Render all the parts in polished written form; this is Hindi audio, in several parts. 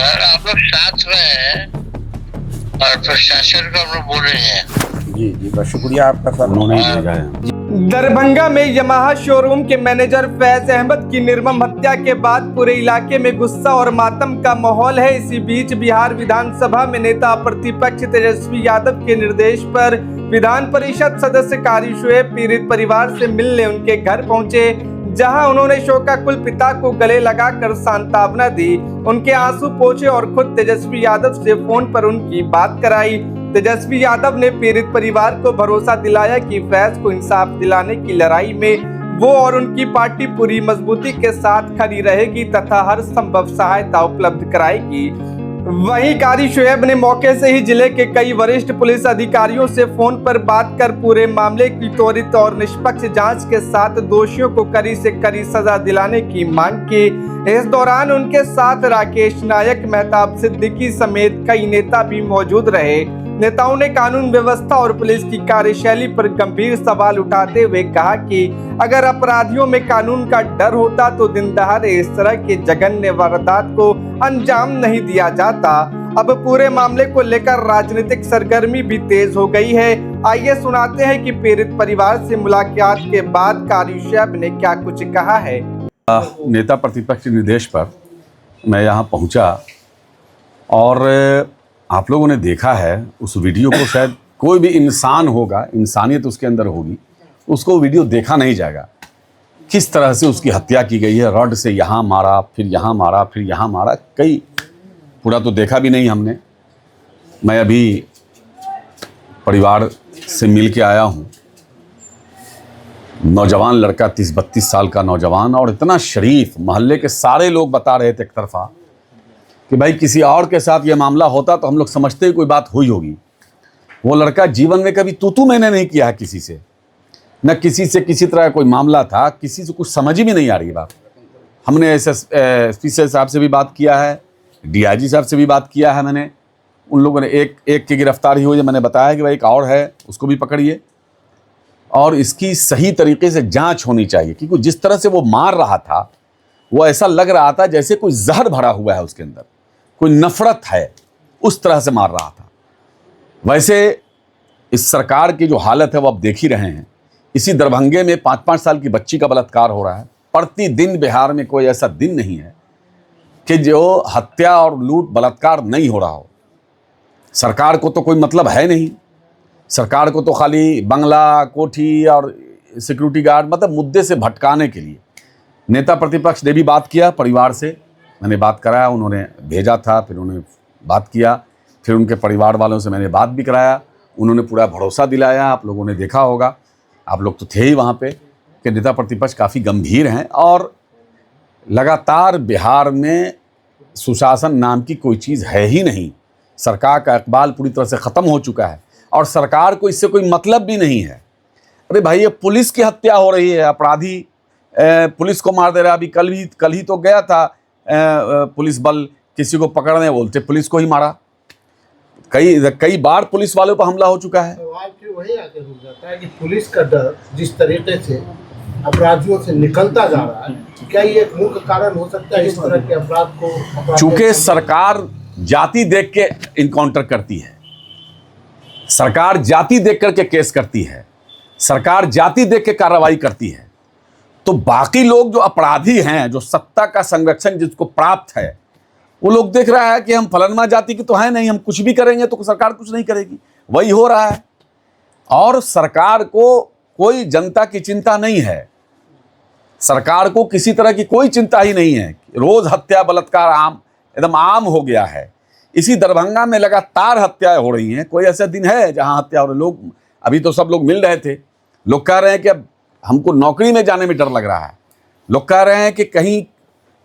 सर आप लोग साथ में हैं और प्रशासन को हम लोग बोल रहे हैं। जी जी, बस शुक्रिया आपका सर, उन्होंने ही भेजा है। दरभंगा में यमाहा शोरूम के मैनेजर फैज अहमद की निर्मम हत्या के बाद पूरे इलाके में गुस्सा और मातम का माहौल है। इसी बीच बिहार विधानसभा में नेता प्रतिपक्ष तेजस्वी यादव के निर्देश पर विधान परिषद सदस्य कारी शुएब पीड़ित परिवार से मिलने उनके घर पहुंचे, जहां उन्होंने शोकाकुल पिता को गले लगाकर सांत्वना दी, उनके आंसू पोंछे और खुद तेजस्वी यादव से फोन पर उनकी बात कराई। तेजस्वी यादव ने पीड़ित परिवार को भरोसा दिलाया कि फैज को इंसाफ दिलाने की लड़ाई में वो और उनकी पार्टी पूरी मजबूती के साथ खड़ी रहेगी तथा हर संभव सहायता उपलब्ध कराएगी। वहीं कारी शुएब ने मौके से ही जिले के कई वरिष्ठ पुलिस अधिकारियों से फोन पर बात कर पूरे मामले की त्वरित और निष्पक्ष जांच के साथ दोषियों को कड़ी से कड़ी सजा दिलाने की मांग की। इस दौरान उनके साथ राकेश नायक, मेहताब सिद्दीकी समेत कई नेता भी मौजूद रहे। नेताओं ने कानून व्यवस्था और पुलिस की कार्यशैली पर गंभीर सवाल उठाते हुए कहा कि अगर अपराधियों में कानून का डर होता तो दिन दहाड़े इस तरह के जघन्य वारदात को अंजाम नहीं दिया जाता। अब पूरे मामले को लेकर राजनीतिक सरगर्मी भी तेज हो गई है। आइए सुनाते हैं कि पीड़ित परिवार से मुलाकात के बाद कारी शुएब ने क्या कुछ कहा है। नेता प्रतिपक्ष के निर्देश पर मैं यहाँ पहुँचा और आप लोगों ने देखा है उस वीडियो को, शायद कोई भी इंसान होगा, इंसानियत उसके अंदर होगी, उसको वीडियो देखा नहीं जाएगा। किस तरह से उसकी हत्या की गई है, रॉड से यहाँ मारा, फिर यहाँ मारा, फिर यहाँ मारा, कई पूरा तो देखा भी नहीं हमने। मैं अभी परिवार से मिल के आया हूँ। नौजवान लड़का, 30-32 साल का नौजवान, और इतना शरीफ, मोहल्ले के सारे लोग बता रहे थे एक तरफा कि भाई किसी और के साथ ये मामला होता तो हम लोग समझते ही कोई बात हुई होगी। वो लड़का जीवन में कभी तू मैंने नहीं किया है किसी से, न किसी से किसी तरह कोई मामला था, किसी से कुछ समझ ही भी नहीं आ रही बात। हमने एसपी साहब से भी बात किया है, डीआईजी साहब से भी बात किया है मैंने। उन लोगों ने एक की गिरफ्तारी हुई है, मैंने बताया कि भाई एक और है, उसको भी पकड़िए और इसकी सही तरीके से जाँच होनी चाहिए, क्योंकि जिस तरह से वो मार रहा था वो ऐसा लग रहा था जैसे कोई जहर भरा हुआ है उसके अंदर, कोई नफरत है, उस तरह से मार रहा था। वैसे इस सरकार की जो हालत है वो आप देख ही रहे हैं। इसी दरभंगे में 5-5 साल की बच्ची का बलात्कार हो रहा है। प्रतिदिन बिहार में कोई ऐसा दिन नहीं है कि जो हत्या और लूट बलात्कार नहीं हो रहा हो। सरकार को तो कोई मतलब है नहीं, सरकार को तो खाली बंगला, कोठी और सिक्योरिटी गार्ड, मतलब मुद्दे से भटकाने के लिए। नेता प्रतिपक्ष ने भी बात किया परिवार से, मैंने बात कराया, उन्होंने भेजा था, फिर उन्होंने बात किया, फिर उनके परिवार वालों से मैंने बात भी कराया, उन्होंने पूरा भरोसा दिलाया। आप लोगों ने देखा होगा, आप लोग तो थे ही वहाँ पे, कि नेता प्रतिपक्ष काफ़ी गंभीर हैं और लगातार बिहार में सुशासन नाम की कोई चीज़ है ही नहीं। सरकार का इकबाल पूरी तरह से ख़त्म हो चुका है और सरकार को इससे कोई मतलब भी नहीं है। अरे भाई, ये पुलिस की हत्या हो रही है, अपराधी पुलिस को मार दे रहा है। अभी कल ही तो गया था पुलिस बल किसी को पकड़ने, बोलते पुलिस को ही मारा। कई बार पुलिस वालों पर हमला हो चुका है। सवाल क्यों वही आके रुक जाता है कि पुलिस का डर जिस तरीके से अपराधियों से निकलता जा रहा है, क्या ये एक मुख्य कारण हो सकता है इस तरह के अपराध को? चूंकि सरकार जाति देख के इनकाउंटर करती है, सरकार जाति देख करके केस करती है, सरकार जाति देख के कार्रवाई करती है, तो बाकी लोग जो अपराधी हैं, जो सत्ता का संरक्षण जिसको प्राप्त है, वो लोग देख रहा है कि हम फलाना जाति के तो हैं नहीं, हम कुछ भी करेंगे तो सरकार कुछ नहीं करेगी। वही हो रहा है। और सरकार को कोई जनता की चिंता नहीं है, सरकार को किसी तरह की कोई चिंता ही नहीं है। रोज हत्या बलात्कार एकदम आम हो गया है। इसी दरभंगा में लगातार हत्याएं हो रही हैं। कोई ऐसा दिन है जहां हत्या हो रही? लोग अभी तो सब लोग मिल रहे थे, लोग कह रहे हैं कि अब हमको नौकरी में जाने में डर लग रहा है, लोग कह रहे हैं कि कहीं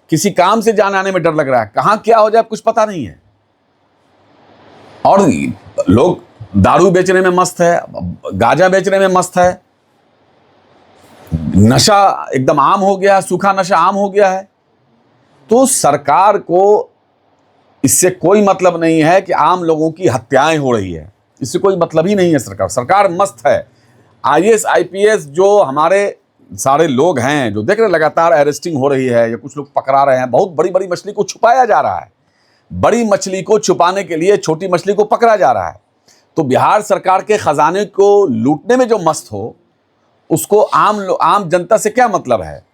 किसी काम से जाने आने में डर लग रहा है, कहाँ क्या हो जाए कुछ पता नहीं है। और लोग दारू बेचने में मस्त है, गांजा बेचने में मस्त है, नशा एकदम आम हो गया है, सूखा नशा आम हो गया है। तो सरकार को इससे कोई मतलब नहीं है कि आम लोगों की हत्याएं हो रही है, इससे कोई मतलब ही नहीं है। सरकार मस्त है। आईएएस आईपीएस जो हमारे सारे लोग हैं, जो देख रहे लगातार अरेस्टिंग हो रही है या कुछ लोग पकड़ा रहे हैं, बहुत बड़ी बड़ी मछली को छुपाया जा रहा है। बड़ी मछली को छुपाने के लिए छोटी मछली को पकड़ा जा रहा है। तो बिहार सरकार के खजाने को लूटने में जो मस्त हो, उसको आम जनता से क्या मतलब है।